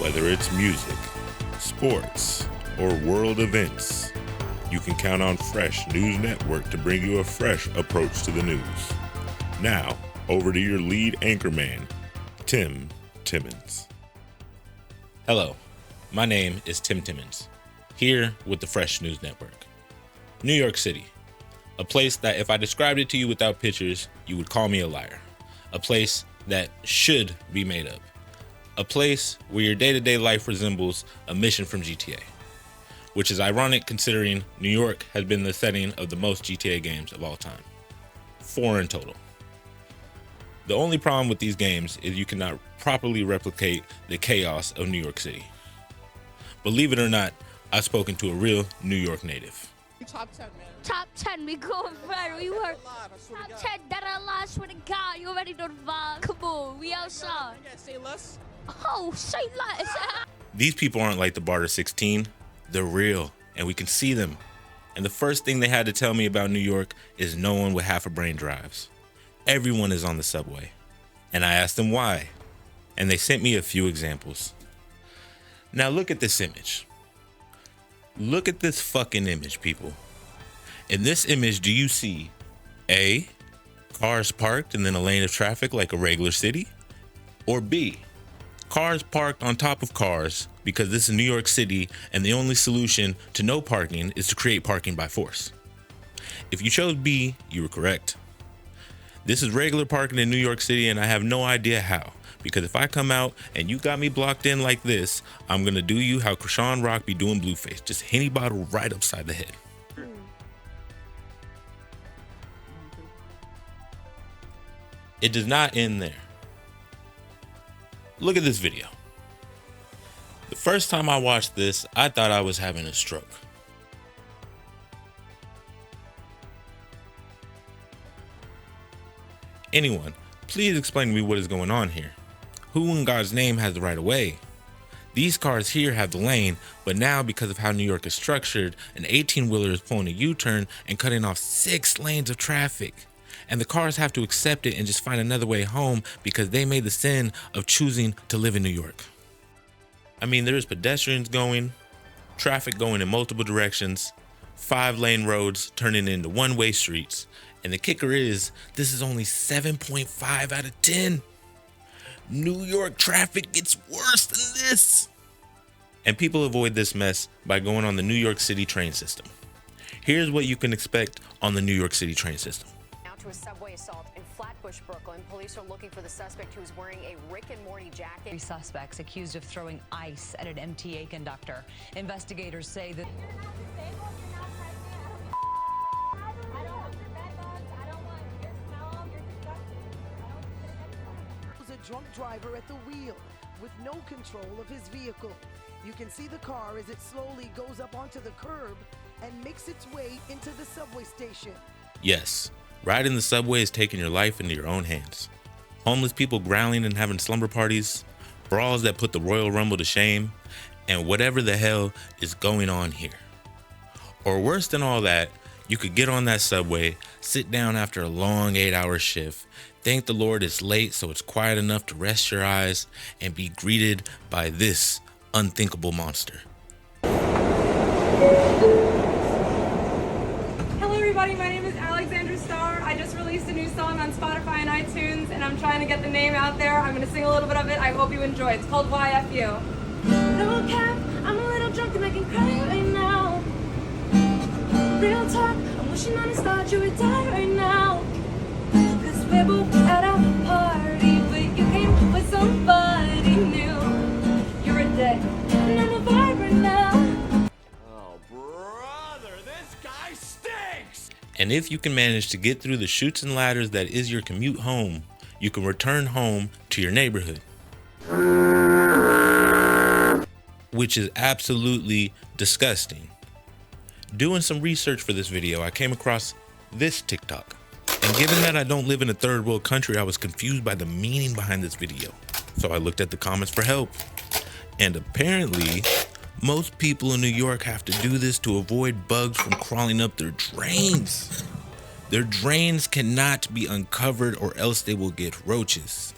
Whether it's music, sports, or world events, you can count on Fresh News Network to bring you a fresh approach to the news. Now, over to your lead anchorman, Tim Timmons. Hello, my name is Tim Timmons, here with the Fresh News Network. New York City, a place that if I described it to you without pictures, you would call me a liar. A place that should be made up. A place where your day-to-day life resembles a mission from GTA, which is ironic considering New York has been the setting of the most GTA games of all time. 4 in total. The only problem with these games is you cannot properly replicate the chaos of New York City. Believe it or not, I've spoken to a real New York native. Top 10, man. Top 10, we going for we were top 10, that I lie, swear to God, you already know the vibe. Come on, we outside. Yeah, say less. Oh, say less. These people aren't like the Barter 16, they're real, and we can see them. And the first thing they had to tell me about New York is no one with half a brain drives. Everyone is on the subway. And I asked them why, and they sent me a few examples. Now look at this image. Look at this fucking image, people. In this image, do you see A, cars parked and then a lane of traffic like a regular city? Or B, cars parked on top of cars because this is New York City and the only solution to no parking is to create parking by force? If you chose B, you were correct. This is regular parking in New York City and I have no idea how. Because if I come out and you got me blocked in like this, I'm gonna do you how Krishan Rock be doing Blueface. Just Henny bottle right upside the head. It does not end there. Look at this video. The first time I watched this, I thought I was having a stroke. Anyone, please explain to me what is going on here. Who in God's name has the right of way? These cars here have the lane, but now because of how New York is structured, an 18-wheeler is pulling a U-turn and cutting off 6 lanes of traffic. And the cars have to accept it and just find another way home because they made the sin of choosing to live in New York. I mean, there's pedestrians going, traffic going in multiple directions, 5-lane roads turning into one-way streets. And the kicker is, this is only 7.5 out of 10. New York traffic gets worse than this. And people avoid this mess by going on the New York City train system. Here's what you can expect on the New York City train system. Now to a subway assault in Flatbush, Brooklyn. Police are looking for the suspect who's wearing a Rick and Morty jacket. 3 suspects accused of throwing ice at an MTA conductor. Investigators say that drunk driver at the wheel with no control of his vehicle. You can see the car as it slowly goes up onto the curb and makes its way into the subway station. Yes, riding the subway is taking your life into your own hands. Homeless people growling and having slumber parties, brawls that put the Royal Rumble to shame, and whatever the hell is going on here. Or worse than all that, you could get on that subway, sit down after a long 8-hour shift, thank the Lord it's late so it's quiet enough to rest your eyes, and be greeted by this unthinkable monster. Hello everybody, my name is Alexandra Starr. I just released a new song on Spotify and iTunes and I'm trying to get the name out there. I'm going to sing a little bit of it. I hope you enjoy it. It's called YFU. No cap, I'm a little drunk and I can cry right now. Real talk, I'm wishing on a star you would die right now. Cause we're both at a party, but you came with somebody new. You're a dead, and I'm a vibe right now. Oh, brother, this guy stinks! And if you can manage to get through the chutes and ladders that is your commute home, you can return home to your neighborhood. Which is absolutely disgusting. Doing some research for this video, I came across this TikTok. And given that I don't live in a third world country, I was confused by the meaning behind this video. So I looked at the comments for help. And apparently, most people in New York have to do this to avoid bugs from crawling up their drains. Their drains cannot be uncovered or else they will get roaches.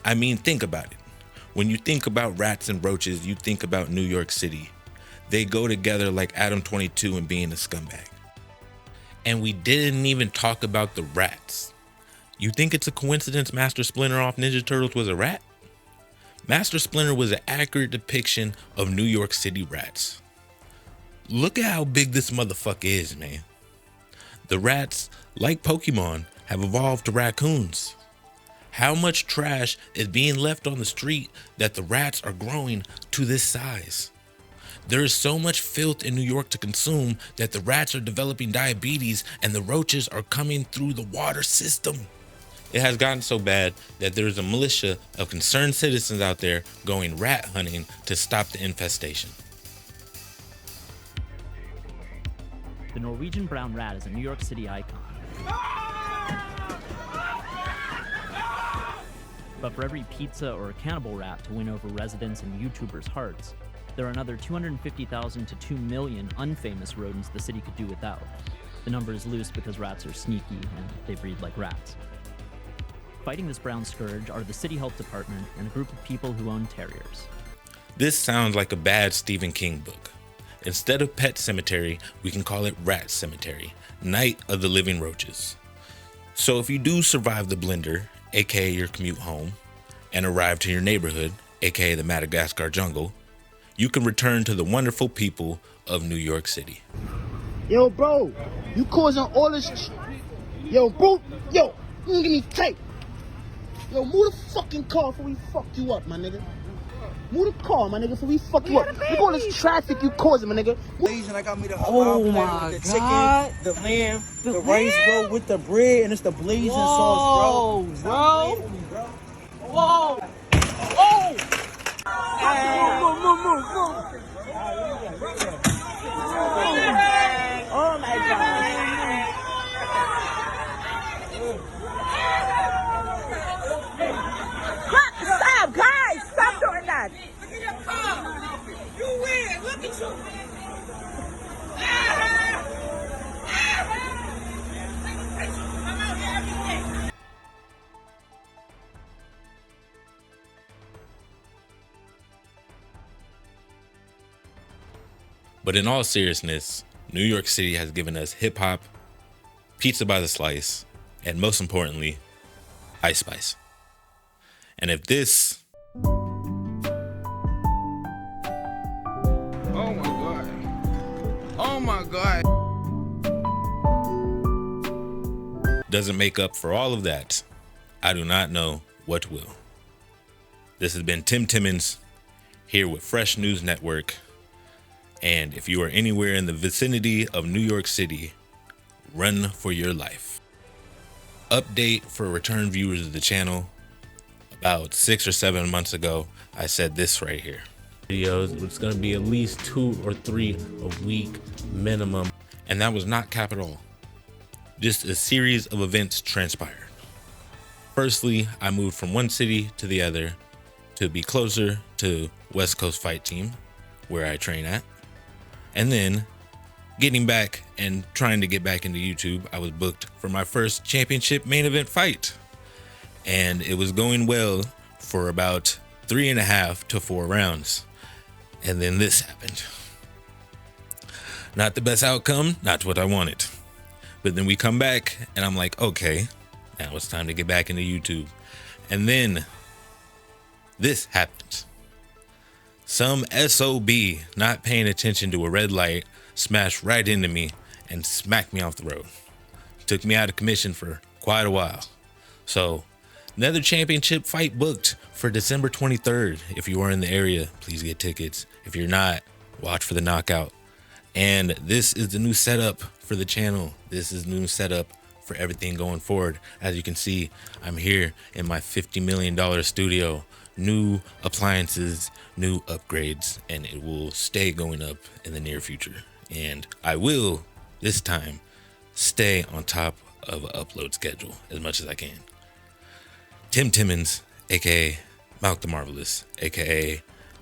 I mean, think about it. When you think about rats and roaches, you think about New York City. They go together like Adam 22 and being a scumbag. And we didn't even talk about the rats. You think it's a coincidence Master Splinter off Ninja Turtles was a rat? Master Splinter was an accurate depiction of New York City rats. Look at how big this motherfucker is, man. The rats, like Pokemon, have evolved to raccoons. How much trash is being left on the street that the rats are growing to this size? There is so much filth in New York to consume that the rats are developing diabetes and the roaches are coming through the water system. It has gotten so bad that there's a militia of concerned citizens out there going rat hunting to stop the infestation. The Norwegian brown rat is a New York City icon. But for every pizza or cannibal rat to win over residents and YouTubers' hearts, there are another 250,000 to 2 million unfamous rodents the city could do without. The number is loose because rats are sneaky and they breed like rats. Fighting this brown scourge are the City Health Department and a group of people who own terriers. This sounds like a bad Stephen King book. Instead of Pet Cemetery, we can call it Rat Cemetery, Night of the Living Roaches. So if you do survive the blender, aka your commute home, and arrive to your neighborhood, aka the Madagascar jungle, you can return to the wonderful people of New York City. Yo, bro, you causing all this Yo, bro, yo, you give me tape. Yo, move the fucking car before we fuck you up, my nigga. Move the car, my nigga, before we fuck you up. Look at all this traffic you causing, my nigga. And I got me the the chicken, the lamb, the rice, bro, with the bread, and it's the blazing sauce, bro. Whoa! Oh! Move. Oh my God! Stop, guys! Stop doing that! Look at your car! You win! Look at you! I'm out here every day! But in all seriousness, New York City has given us hip hop, pizza by the slice, and most importantly, Ice Spice. And if this Oh my God. doesn't make up for all of that, I do not know what will. This has been Tim Timmons here with Fresh News Network. And if you are anywhere in the vicinity of New York City, run for your life. Update for return viewers of the channel. About 6 or 7 months ago, I said this right here. Videos, it's gonna be at least 2 or 3 a week minimum. And that was not cap at all. Just a series of events transpired. Firstly, I moved from one city to the other to be closer to West Coast Fight Team, where I train at. And then getting back and trying to get back into YouTube, I was booked for my first championship main event fight. And it was going well for about 3.5 to 4 rounds. And then this happened. Not the best outcome, not what I wanted. But then we come back and I'm like, okay, now it's time to get back into YouTube. And then this happened. Some SOB not paying attention to a red light smashed right into me and smacked me off the road. Took me out of commission for quite a while. So another championship fight booked for December 23rd. If you are in the area, please get tickets. If you're not, watch for the knockout. And this is the new setup for the channel. This is the new setup for everything going forward. As you can see, I'm here in my $50 million studio. New appliances, new upgrades, and it will stay going up in the near future. And I will, this time, stay on top of an upload schedule as much as I can. Tim Timmons, aka Malk the Marvelous, aka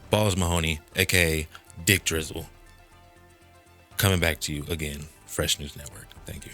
Balls Mahoney, aka Dick Drizzle, coming back to you again, Fresh News Network. Thank you.